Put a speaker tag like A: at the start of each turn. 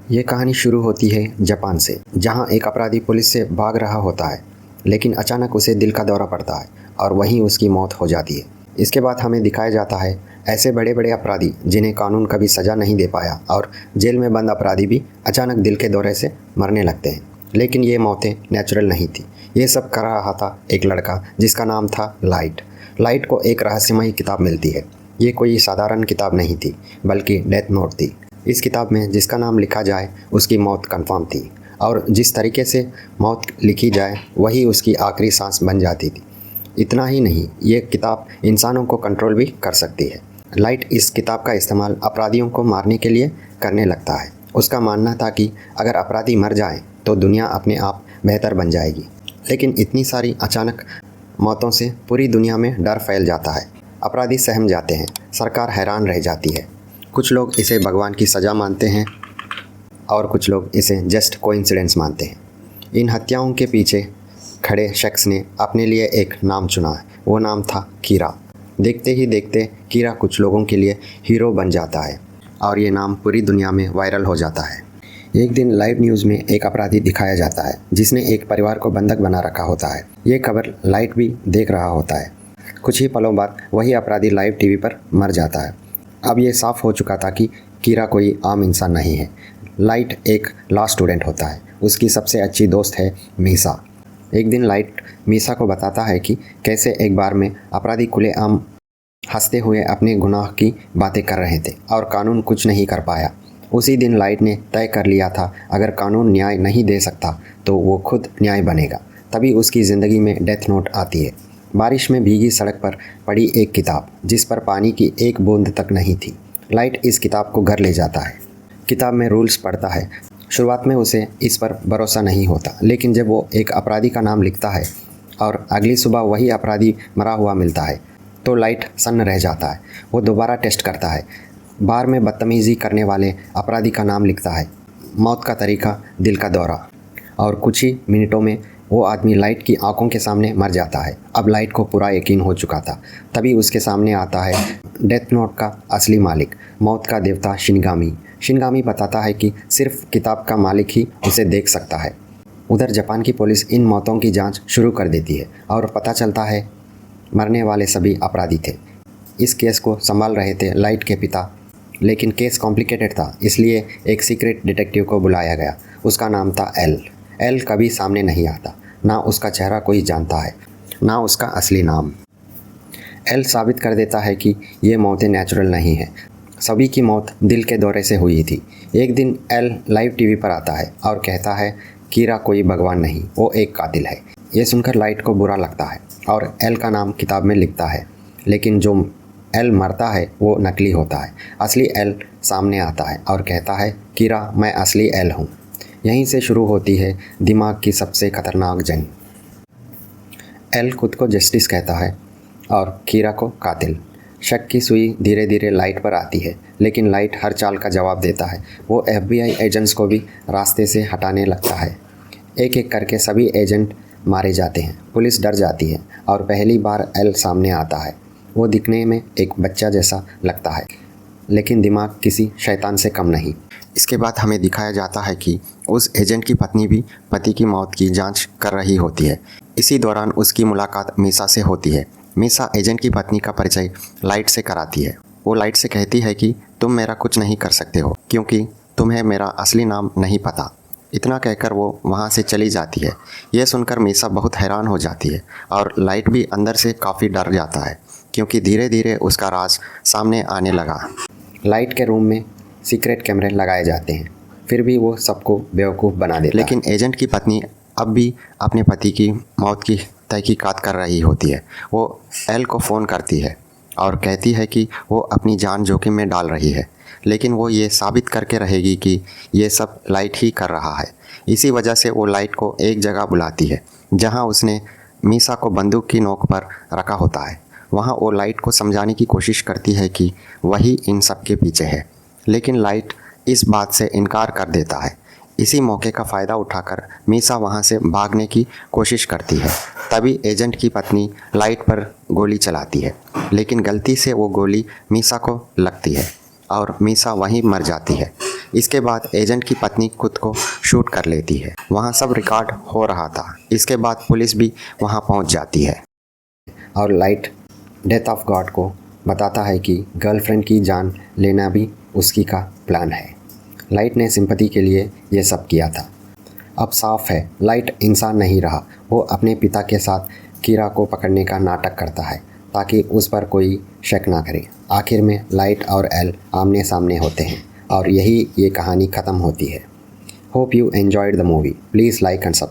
A: ये कहानी शुरू होती है जापान से, जहाँ एक अपराधी पुलिस से भाग रहा होता है, लेकिन अचानक उसे दिल का दौरा पड़ता है और वहीं उसकी मौत हो जाती है। इसके बाद हमें दिखाया जाता है ऐसे बड़े बड़े अपराधी जिन्हें कानून कभी सज़ा नहीं दे पाया, और जेल में बंद अपराधी भी अचानक दिल के दौरे से मरने लगते हैं। लेकिन ये मौतें नेचुरल नहीं थी। ये सब कर रहा था एक लड़का जिसका नाम था लाइट। लाइट को एक रहस्यमयी किताब मिलती है। ये कोई साधारण किताब नहीं थी, बल्कि डेथ नोट थी। इस किताब में जिसका नाम लिखा जाए उसकी मौत कंफर्म थी, और जिस तरीके से मौत लिखी जाए वही उसकी आखिरी सांस बन जाती थी। इतना ही नहीं, ये किताब इंसानों को कंट्रोल भी कर सकती है। लाइट इस किताब का इस्तेमाल अपराधियों को मारने के लिए करने लगता है। उसका मानना था कि अगर अपराधी मर जाए तो दुनिया अपने आप बेहतर बन जाएगी। लेकिन इतनी सारी अचानक मौतों से पूरी दुनिया में डर फैल जाता है। अपराधी सहम जाते हैं, सरकार हैरान रह जाती है। कुछ लोग इसे भगवान की सज़ा मानते हैं और कुछ लोग इसे जस्ट कोइंसिडेंस मानते हैं। इन हत्याओं के पीछे खड़े शख्स ने अपने लिए एक नाम चुना है। वो नाम था कीरा। देखते ही देखते कीरा कुछ लोगों के लिए हीरो बन जाता है और ये नाम पूरी दुनिया में वायरल हो जाता है। एक दिन लाइव न्यूज़ में एक अपराधी दिखाया जाता है जिसने एक परिवार को बंधक बना रखा होता है। ये खबर लाइट भी देख रहा होता है। कुछ ही पलों बाद वही अपराधी लाइव टीवी पर मर जाता है। अब ये साफ हो चुका था कि कीरा कोई आम इंसान नहीं है। लाइट एक लॉ स्टूडेंट होता है। उसकी सबसे अच्छी दोस्त है मीसा। एक दिन लाइट मीसा को बताता है कि कैसे एक बार में अपराधी खुलेआम हंसते हुए अपने गुनाह की बातें कर रहे थे और कानून कुछ नहीं कर पाया। उसी दिन लाइट ने तय कर लिया था, अगर कानून न्याय नहीं दे सकता तो वो खुद न्याय बनेगा। तभी उसकी ज़िंदगी में डेथ नोट आती है। बारिश में भीगी सड़क पर पड़ी एक किताब जिस पर पानी की एक बूंद तक नहीं थी। लाइट इस किताब को घर ले जाता है। किताब में रूल्स पढ़ता है। शुरुआत में उसे इस पर भरोसा नहीं होता, लेकिन जब वो एक अपराधी का नाम लिखता है और अगली सुबह वही अपराधी मरा हुआ मिलता है तो लाइट सन्न रह जाता है। वो दोबारा टेस्ट करता है। बार में बदतमीज़ी करने वाले अपराधी का नाम लिखता है। मौत का तरीका दिल का दौरा, और कुछ ही मिनटों में वो आदमी लाइट की आंखों के सामने मर जाता है। अब लाइट को पूरा यकीन हो चुका था। तभी उसके सामने आता है डेथ नोट का असली मालिक, मौत का देवता शिनगामी। शिनगामी बताता है कि सिर्फ किताब का मालिक ही उसे देख सकता है। उधर जापान की पुलिस इन मौतों की जांच शुरू कर देती है और पता चलता है मरने वाले सभी अपराधी थे। इस केस को संभाल रहे थे लाइट के पिता, लेकिन केस कॉम्प्लिकेटेड था, इसलिए एक सीक्रेट डिटेक्टिव को बुलाया गया। उसका नाम था एल कभी सामने नहीं आता। ना उसका चेहरा कोई जानता है, ना उसका असली नाम। एल साबित कर देता है कि ये मौतें नेचुरल नहीं है। सभी की मौत दिल के दौरे से हुई थी। एक दिन एल लाइव टीवी पर आता है और कहता है कीरा कोई भगवान नहीं, वो एक कातिल है। ये सुनकर लाइट को बुरा लगता है और एल का नाम किताब में लिखता है, लेकिन जो एल मरता है वो नकली होता है। असली एल सामने आता है और कहता है कीरा, मैं असली एल हूँ। यहीं से शुरू होती है दिमाग की सबसे खतरनाक जंग। एल खुद को जस्टिस कहता है और कीरा को कातिल। शक की सुई धीरे धीरे लाइट पर आती है, लेकिन लाइट हर चाल का जवाब देता है। वो FBI एजेंट्स को भी रास्ते से हटाने लगता है। एक एक करके सभी एजेंट मारे जाते हैं। पुलिस डर जाती है और पहली बार एल सामने आता है। वो दिखने में एक बच्चा जैसा लगता है, लेकिन दिमाग किसी शैतान से कम नहीं। इसके बाद हमें दिखाया जाता है कि उस एजेंट की पत्नी भी पति की मौत की जांच कर रही होती है। इसी दौरान उसकी मुलाकात मीसा से होती है। मीसा एजेंट की पत्नी का परिचय लाइट से कराती है। वो लाइट से कहती है कि तुम मेरा कुछ नहीं कर सकते हो, क्योंकि तुम्हें मेरा असली नाम नहीं पता। इतना कहकर वो वहाँ से चली जाती है। यह सुनकर मीसा बहुत हैरान हो जाती है और लाइट भी अंदर से काफ़ी डर जाता है, क्योंकि धीरे धीरे उसका राज सामने आने लगा। लाइट के रूम में सीक्रेट कैमरे लगाए जाते हैं, फिर भी वो सबको बेवकूफ़ बना देता है। लेकिन एजेंट की पत्नी अब भी अपने पति की मौत की तहकीकात कर रही होती है। वो एल को फ़ोन करती है और कहती है कि वो अपनी जान जोखिम में डाल रही है, लेकिन वो ये साबित करके रहेगी कि ये सब लाइट ही कर रहा है। इसी वजह से वो लाइट को एक जगह बुलाती है जहाँ उसने मीसा को बंदूक की नोक पर रखा होता है। वहाँ वो लाइट को समझाने की कोशिश करती है कि वही इन सब के पीछे है, लेकिन लाइट इस बात से इनकार कर देता है। इसी मौके का फ़ायदा उठाकर मीसा वहाँ से भागने की कोशिश करती है। तभी एजेंट की पत्नी लाइट पर गोली चलाती है, लेकिन गलती से वो गोली मीसा को लगती है और मीसा वहीं मर जाती है। इसके बाद एजेंट की पत्नी खुद को शूट कर लेती है। वहाँ सब रिकॉर्ड हो रहा था। इसके बाद पुलिस भी वहाँ पहुँच जाती है और लाइट डेथ ऑफ गॉड को बताता है कि गर्लफ्रेंड की जान लेना भी उसकी का प्लान है। लाइट ने सिंपैथी के लिए ये सब किया था। अब साफ है लाइट इंसान नहीं रहा। वो अपने पिता के साथ कीरा को पकड़ने का नाटक करता है ताकि उस पर कोई शक ना करे। आखिर में लाइट और एल आमने सामने होते हैं और यही ये कहानी ख़त्म होती है। Hope you enjoyed the movie. Please like and subscribe.